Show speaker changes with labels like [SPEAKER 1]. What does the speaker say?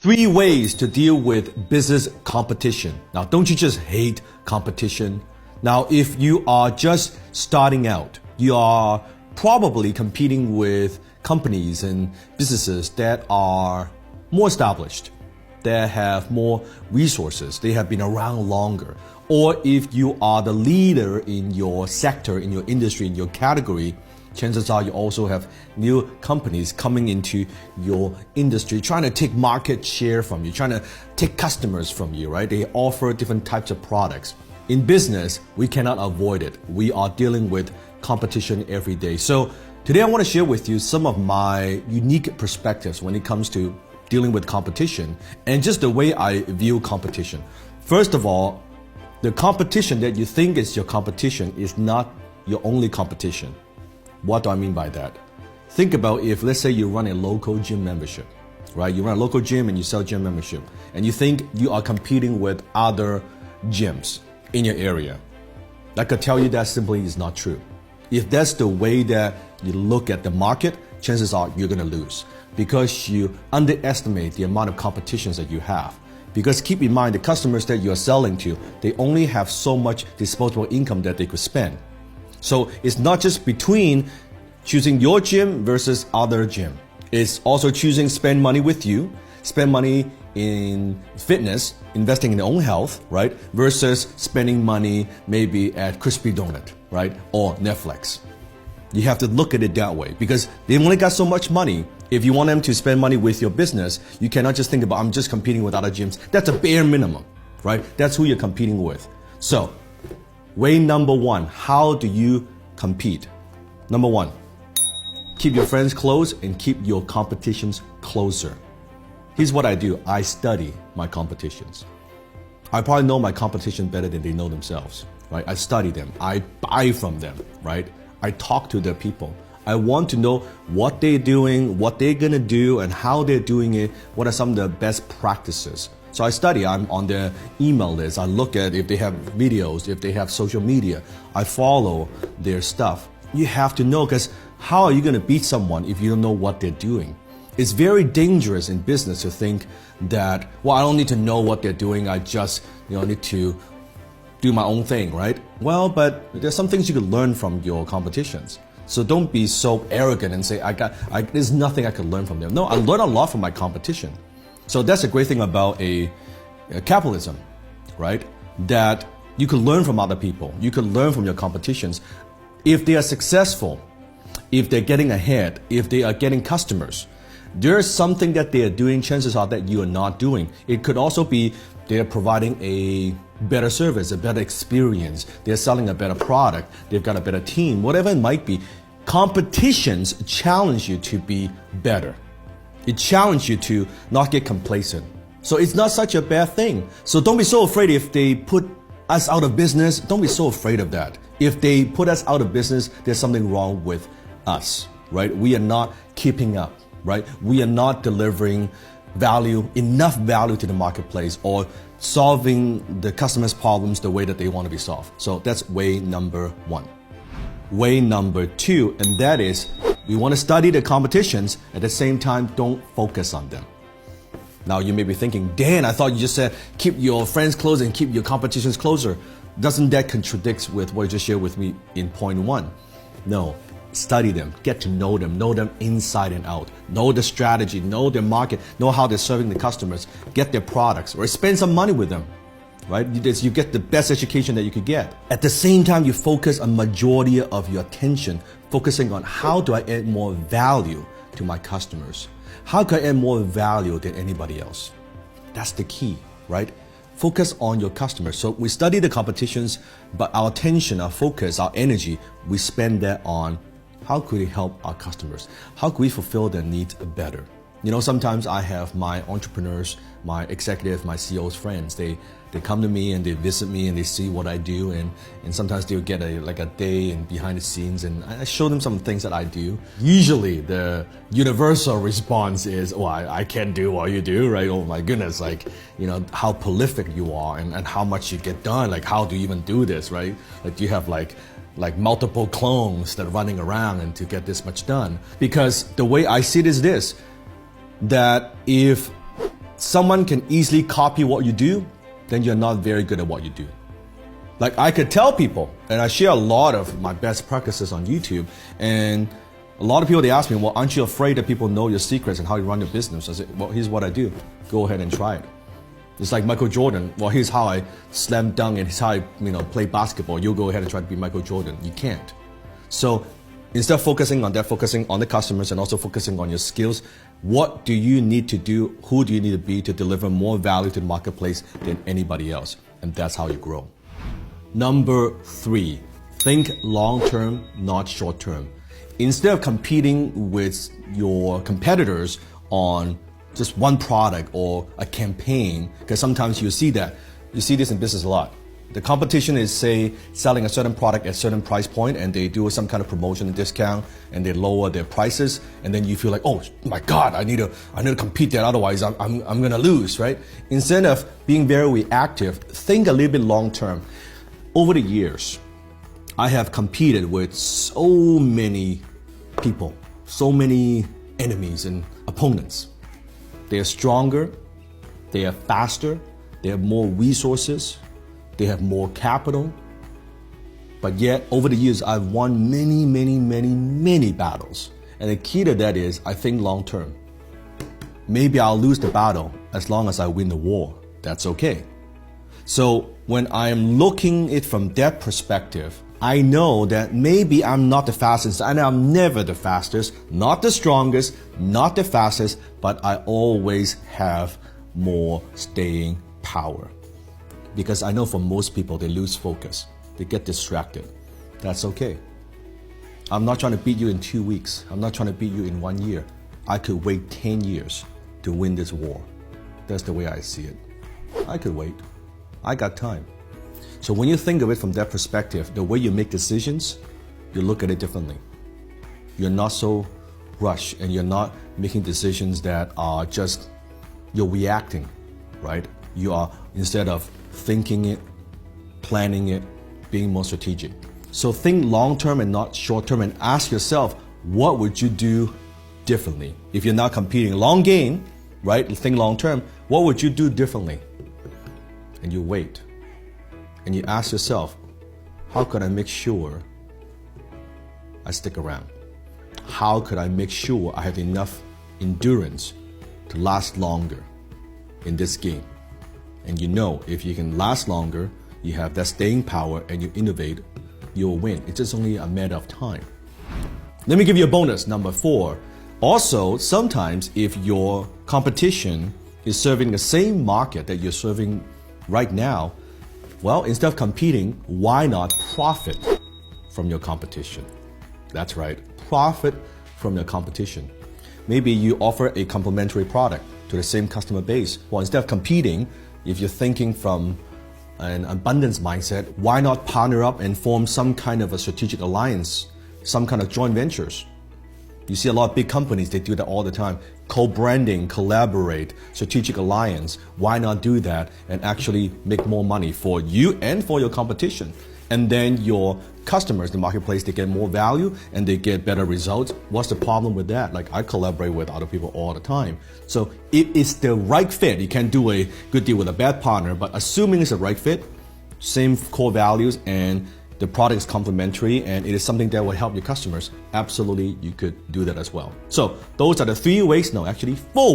[SPEAKER 1] 3 ways to deal with business competition. Now, don't you just hate competition? Now, if you are just starting out, you are probably competing with companies and businesses that are more established, that have more resources, they have been around longer. Or if you are the leader in your sector, in your industry, in your category, chances are you also have new companies coming into your industry, trying to take market share from you, trying to take customers from you, right? They offer different types of products. In business, we cannot avoid it. We are dealing with competition every day. So today I want to share with you some of my unique perspectives when it comes to dealing with competition and just the way I view competition. First of all, the competition that you think is your competition is not your only competition. What do I mean by that? Think about if, let's say you run a local gym membership, right? You run a local gym and you sell gym membership, and you think you are competing with other gyms in your area. I could tell you that simply is not true. If that's the way that you look at the market, chances are you're gonna lose because you underestimate the amount of competitions that you have. Because keep in mind, the customers that you're selling to, they only have so much disposable income that they could spend. So it's not just between choosing your gym versus other gym. It's also choosing spend money with you, spend money in fitness, investing in their own health, right? Versus spending money maybe at Crispy Donut, right? Or Netflix. You have to look at it that way because they only got so much money. If you want them to spend money with your business, you cannot just think about, I'm just competing with other gyms. That's a bare minimum, right? That's who you're competing with. So, way number 1, how do you compete? Number 1, keep your friends close and keep your competitions closer. Here's what I do. I study my competitions. I probably know my competition better than they know themselves, right? I study them. I buy from them, right? I talk to their people. I want to know what they're doing, what they're gonna do, and how they're doing it. What are some of the best practices? So I study, I'm on their email list. I look at if they have videos, if they have social media. I follow their stuff. You have to know, because how are you gonna beat someone if you don't know what they're doing? It's very dangerous in business to think that, well, I don't need to know what they're doing. I just, need to do my own thing, right? Well, but there's some things you can learn from your competitions. So don't be so arrogant and say, there's nothing I can learn from them. No, I learn a lot from my competition. So that's a great thing about a capitalism, right? That you can learn from other people. You can learn from your competitions. If they are successful, if they're getting ahead, if they are getting customers, there's something that they are doing, chances are that you are not doing. It could also be they're providing a better service, a better experience. They're selling a better product. They've got a better team, whatever it might be. Competitions challenge you to be better. It challenges you to not get complacent. So it's not such a bad thing. So don't be so afraid if they put us out of business. Don't be so afraid of that. If they put us out of business, there's something wrong with us, right? We are not keeping up, right? We are not delivering enough value to the marketplace or solving the customer's problems the way that they want to be solved. So that's way number 1. Way number 2, and that is we want to study the competitions, at the same time, don't focus on them. Now you may be thinking, Dan, I thought you just said keep your friends close and keep your competitions closer. Doesn't that contradict with what you just shared with me in point 1? No. Study them, get to know them inside and out, know the strategy, know their market, know how they're serving the customers, get their products, or spend some money with them, right? You get the best education that you could get. At the same time, you focus a majority of your attention, focusing on how do I add more value to my customers? How can I add more value than anybody else? That's the key, right? Focus on your customers. So we study the competitions, but our attention, our focus, our energy, we spend that on how could we help our customers? How could we fulfill their needs better? Sometimes I have my entrepreneurs, my executives, my CEOs friends. They come to me and they visit me and they see what I do, and sometimes they'll get a day and behind the scenes, and I show them some things that I do. Usually the universal response is, oh, I can't do what you do, right? Oh my goodness, how prolific you are and how much you get done. Like, how do you even do this, right? Like, you have like multiple clones that are running around and to get this much done. Because the way I see it is this, that if someone can easily copy what you do, then you're not very good at what you do. Like I could tell people, and I share a lot of my best practices on YouTube, and a lot of people, they ask me, well, aren't you afraid that people know your secrets and how you run your business? I said, well, here's what I do. Go ahead and try it. It's like Michael Jordan. Well, here's how I slam dunk and here's how I play basketball. You go ahead and try to be Michael Jordan. You can't. So instead of focusing on that, focusing on the customers and also focusing on your skills, what do you need to do? Who do you need to be to deliver more value to the marketplace than anybody else? And that's how you grow. Number 3, think long-term, not short-term. Instead of competing with your competitors on just one product or a campaign, because sometimes you see this in business a lot. The competition is, say, selling a certain product at a certain price point, and they do some kind of promotion and discount, and they lower their prices, and then you feel like, oh my God, I need to compete there, otherwise I'm gonna lose, right? Instead of being very reactive, think a little bit long term. Over the years, I have competed with so many people, so many enemies and opponents. They are stronger, they are faster, they have more resources, they have more capital. But yet, over the years, I've won many battles. And the key to that is, I think long term. Maybe I'll lose the battle as long as I win the war. That's okay. So when I am looking at it from that perspective, I know that maybe I'm not the fastest, and I'm never the fastest, not the strongest, not the fastest, but I always have more staying power. Because I know for most people, they lose focus. They get distracted. That's okay. I'm not trying to beat you in 2 weeks. I'm not trying to beat you in 1 year. I could wait 10 years to win this war. That's the way I see it. I could wait. I got time. So when you think of it from that perspective, the way you make decisions, you look at it differently. You're not so rushed, and you're not making decisions that are just, you're reacting, right? You are, instead of thinking it, planning it, being more strategic. So think long-term and not short-term, and ask yourself, what would you do differently? If you're not competing long game, right? Think long-term, what would you do differently? And you wait. And you ask yourself, how could I make sure I stick around? How could I make sure I have enough endurance to last longer in this game? And you know, if you can last longer, you have that staying power and you innovate, you'll win. It's just only a matter of time. Let me give you a bonus, number 4. Also, sometimes if your competition is serving the same market that you're serving right now, well, instead of competing, why not profit from your competition? That's right, profit from your competition. Maybe you offer a complementary product to the same customer base. Well, instead of competing, if you're thinking from an abundance mindset, why not partner up and form some kind of a strategic alliance, some kind of joint ventures? You see a lot of big companies, they do that all the time. Co-branding, collaborate, strategic alliance. Why not do that and actually make more money for you and for your competition? And then your customers, the marketplace, they get more value and they get better results. What's the problem with that? Like, I collaborate with other people all the time. So if it's the right fit, you can't do a good deal with a bad partner, but assuming it's the right fit, same core values, and the product is complementary, and it is something that will help your customers, absolutely you could do that as well. So those are the 3 ways, no, actually 4